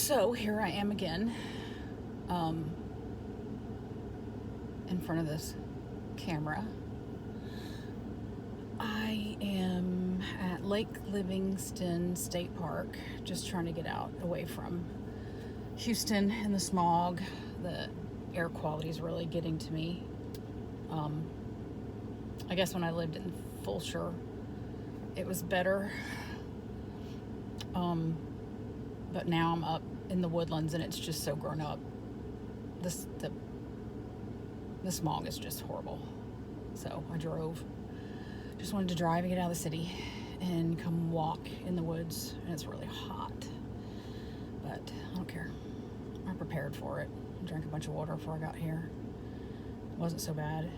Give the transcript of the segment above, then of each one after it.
So here I am again, in front of this camera. I am at Lake Livingston State Park, just trying to get out away from Houston and the smog. The air quality is really getting to me. I guess when I lived in Fulshire, it was better. But now I'm up in the woodlands and it's just so grown up. The smog is just horrible. So I drove. Just wanted to drive and get out of the city and come walk in the woods. And it's really hot. But I don't care. I'm prepared for it. I drank a bunch of water before I got here. It wasn't so bad.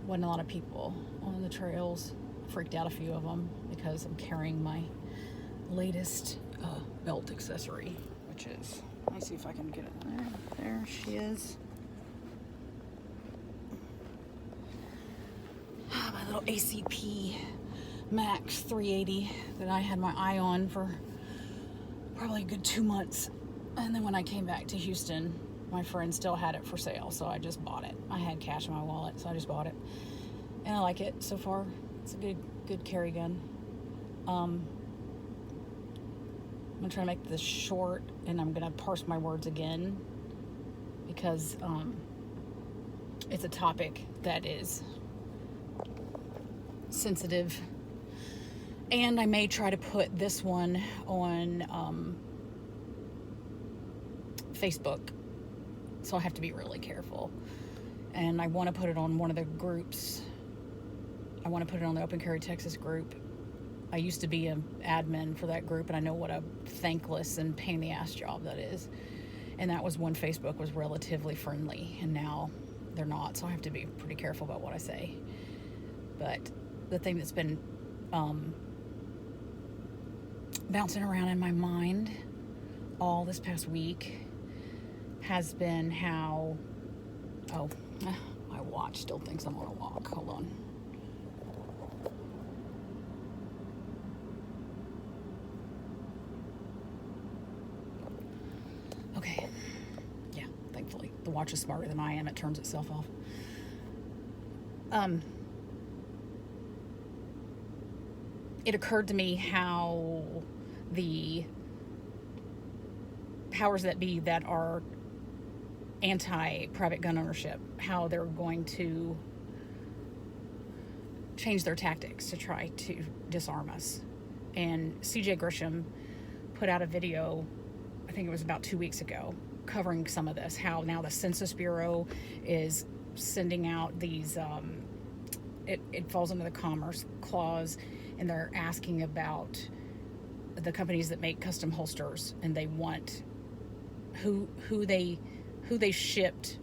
Wasn't a lot of people on the trails. Freaked out a few of them because I'm carrying my latest belt accessory, which is, let me see if I can get it there. There she is. My little ACP Max 380 that I had my eye on for probably a good 2 months. And then when I came back to Houston, my friend still had it for sale, so I just bought it. I had cash in my wallet, so I just bought it. And I like it so far. It's a good carry gun. I'm gonna try to make this short, and I'm gonna parse my words again because it's a topic that is sensitive, and I may try to put this one on Facebook, so I have to be really careful. And I want to put it on one of the groups. I want to put it on the Open Carry Texas group. I used to be an admin for that group, and I know what a thankless and pain in the ass job that is. And that was when Facebook was relatively friendly, and now they're not, so I have to be pretty careful about what I say. But the thing that's been bouncing around in my mind all this past week has been how, my watch still thinks I'm on a walk. Hold on. Okay. Yeah, thankfully. The watch is smarter than I am. It turns itself off. It occurred to me how the powers that be that are anti-private gun ownership, how they're going to change their tactics to try to disarm us. And CJ Grisham put out a video, I think it was about 2 weeks ago, covering some of this, how now the Census Bureau is sending out these, it falls under the Commerce Clause, and they're asking about the companies that make custom holsters, and they want who they shipped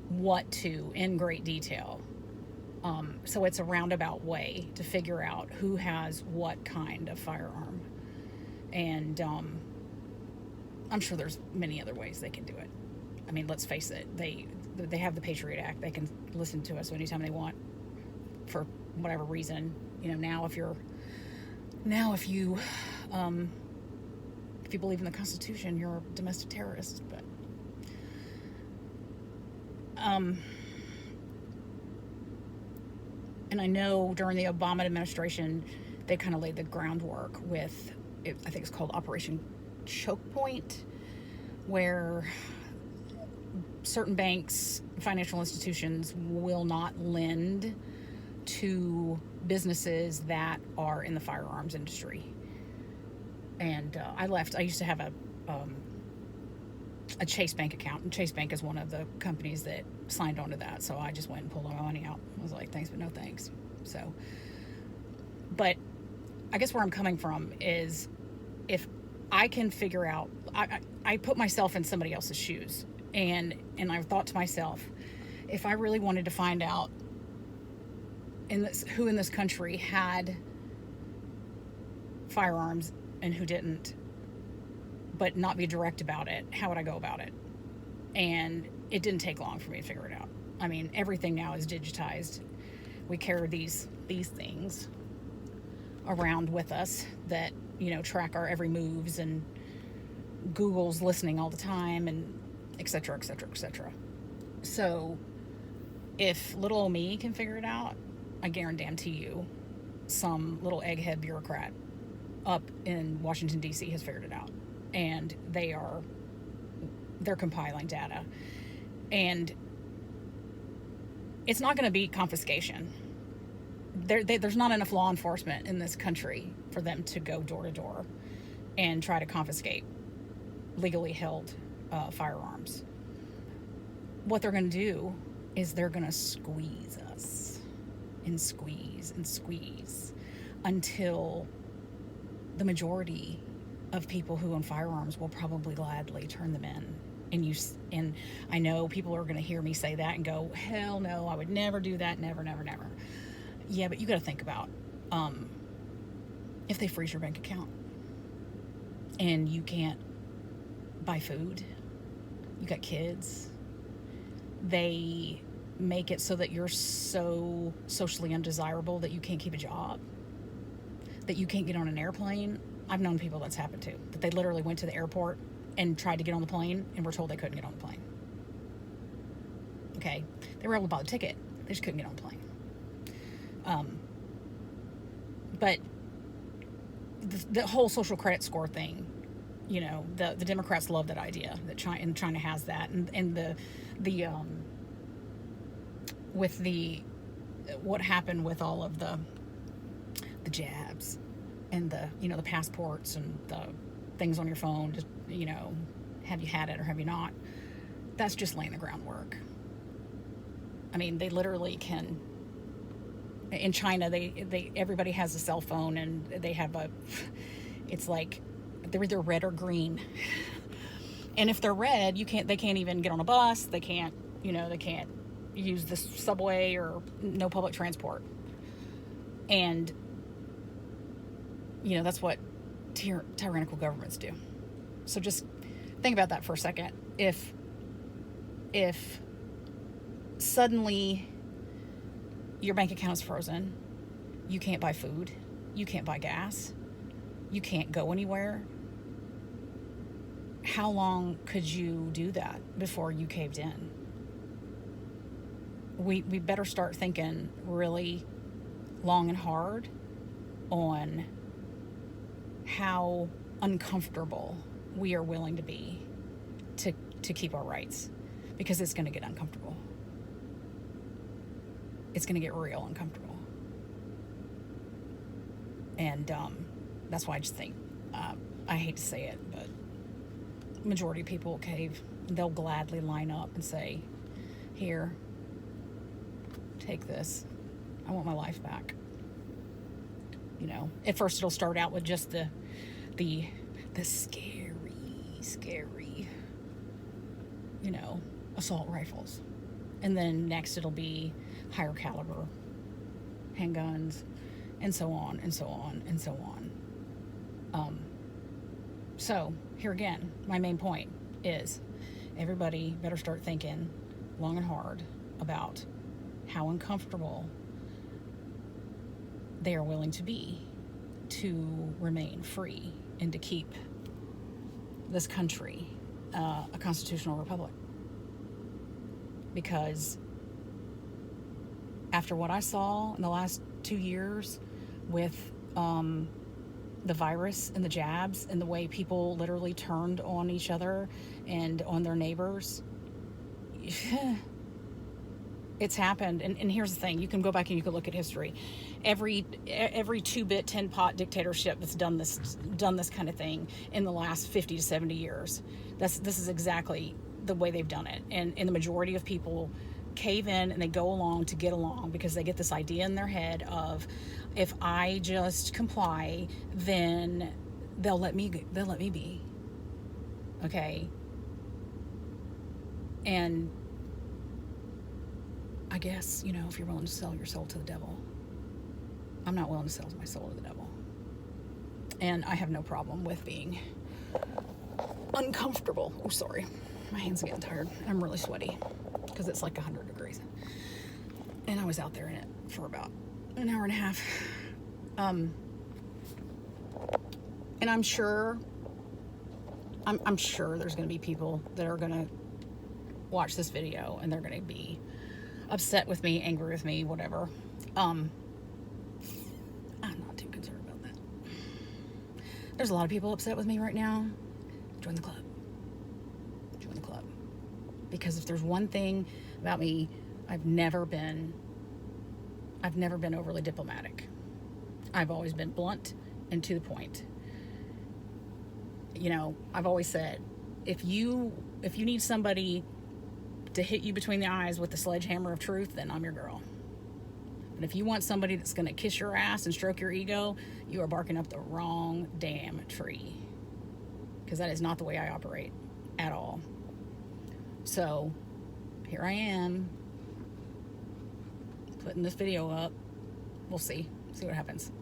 what to in great detail. So it's a roundabout way to figure out who has what kind of firearm. And I'm sure there's many other ways they can do it. I mean, let's face it, they have the Patriot Act. They can listen to us anytime they want for whatever reason. You know, now if you believe in the Constitution, you're a domestic terrorist. But and I know during the Obama administration, they kind of laid the groundwork with, I think it's called Operation Choke Point, where certain banks, financial institutions will not lend to businesses that are in the firearms industry. And I used to have a Chase Bank account, and Chase Bank is one of the companies that signed on to that, so I just went and pulled my money out. I was like, thanks but no thanks. So, but I guess where I'm coming from is, if I can figure out, I put myself in somebody else's shoes, and I've thought to myself, if I really wanted to find out who in this country had firearms and who didn't, but not be direct about it, how would I go about it? And it didn't take long for me to figure it out. I mean, everything now is digitized. We carry these things around with us that, track our every moves, and Google's listening all the time, and et cetera, et cetera, et cetera. So if little old me can figure it out, I guarantee you some little egghead bureaucrat up in Washington, D.C. has figured it out. And they're compiling data. And it's not going to be confiscation. There's not enough law enforcement in this country for them to go door to door and try to confiscate legally held firearms. What they're going to do is they're going to squeeze us and squeeze and squeeze until the majority of people who own firearms will probably gladly turn them in. And I know people are going to hear me say that and go, hell no, I would never do that. Never, never, never. Yeah, but you got to think about if they freeze your bank account and you can't buy food, you got kids, they make it so that you're so socially undesirable that you can't keep a job, that you can't get on an airplane. I've known people that's happened to, that they literally went to the airport and tried to get on the plane and were told they couldn't get on the plane. Okay, they were able to buy the ticket, they just couldn't get on the plane. But the whole social credit score thing, the Democrats love that idea, that China has that, and with what happened with all of the jabs and the passports and the things on your phone, just have you had it or have you not? That's just laying the groundwork. I mean, they literally can. In China, they everybody has a cell phone, and they have it's like they're either red or green. And if they're red, they can't even get on a bus. They can't use the subway or no public transport. And that's what tyrannical governments do. So just think about that for a second. If suddenly your bank account is frozen, you can't buy food, you can't buy gas, you can't go anywhere, how long could you do that before you caved in? We better start thinking really long and hard on how uncomfortable we are willing to be to keep our rights, because it's going to get uncomfortable. It's going to get real uncomfortable. And that's why I just think, I hate to say it, but majority of people will cave. They'll gladly line up and say, here, take this. I want my life back. At first it'll start out with just the scary, assault rifles. And then next it'll be higher caliber handguns, and so on, and so on, and so on. So here again, my main point is everybody better start thinking long and hard about how uncomfortable they are willing to be to remain free and to keep this country a constitutional republic. Because after what I saw in the last 2 years with the virus and the jabs and the way people literally turned on each other and on their neighbors, it's happened. And here's the thing, you can go back and you can look at history. Every 2-bit 10-pot dictatorship that's done this kind of thing in the last 50 to 70 years, this is exactly the way they've done it. And the majority of people cave in and they go along to get along, because they get this idea in their head of, if I just comply, then they'll let me be. Okay. And I guess, if you're willing to sell your soul to the devil, I'm not willing to sell my soul to the devil. And I have no problem with being uncomfortable. Oh, sorry. My hands are getting tired. I'm really sweaty because it's like 100 degrees. And I was out there in it for about an hour and a half. And I'm sure there's going to be people that are going to watch this video and they're going to be upset with me, angry with me, whatever. I'm not too concerned about that. There's a lot of people upset with me right now. Join the club. Join the club. Because if there's one thing about me, I've never been overly diplomatic. I've always been blunt and to the point. You know, I've always said, if you need somebody to hit you between the eyes with the sledgehammer of truth, then I'm your girl. But if you want somebody that's going to kiss your ass and stroke your ego, you are barking up the wrong damn tree. Because that is not the way I operate at all. So, here I am, putting this video up. We'll see what happens.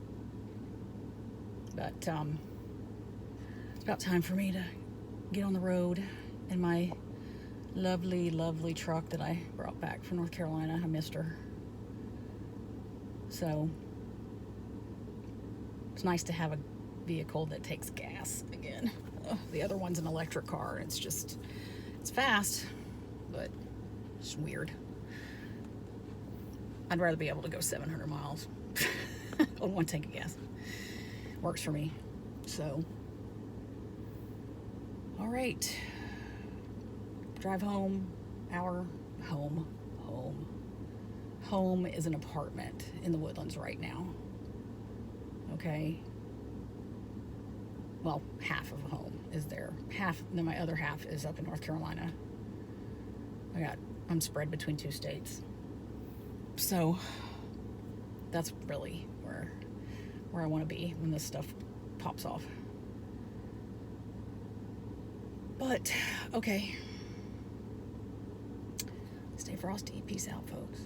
But, it's about time for me to get on the road in my lovely, lovely truck that I brought back from North Carolina. I missed her. So, it's nice to have a vehicle that takes gas again. The other one's an electric car. It's fast, but it's weird. I'd rather be able to go 700 miles on one tank of gas. Works for me. So, all right. Drive home. Home is an apartment in the Woodlands right now. Okay. Well, half of home is there. Then my other half is up in North Carolina. I'm spread between 2 states. So that's really where I want to be when this stuff pops off. But, okay. Stay frosty. Peace out, folks.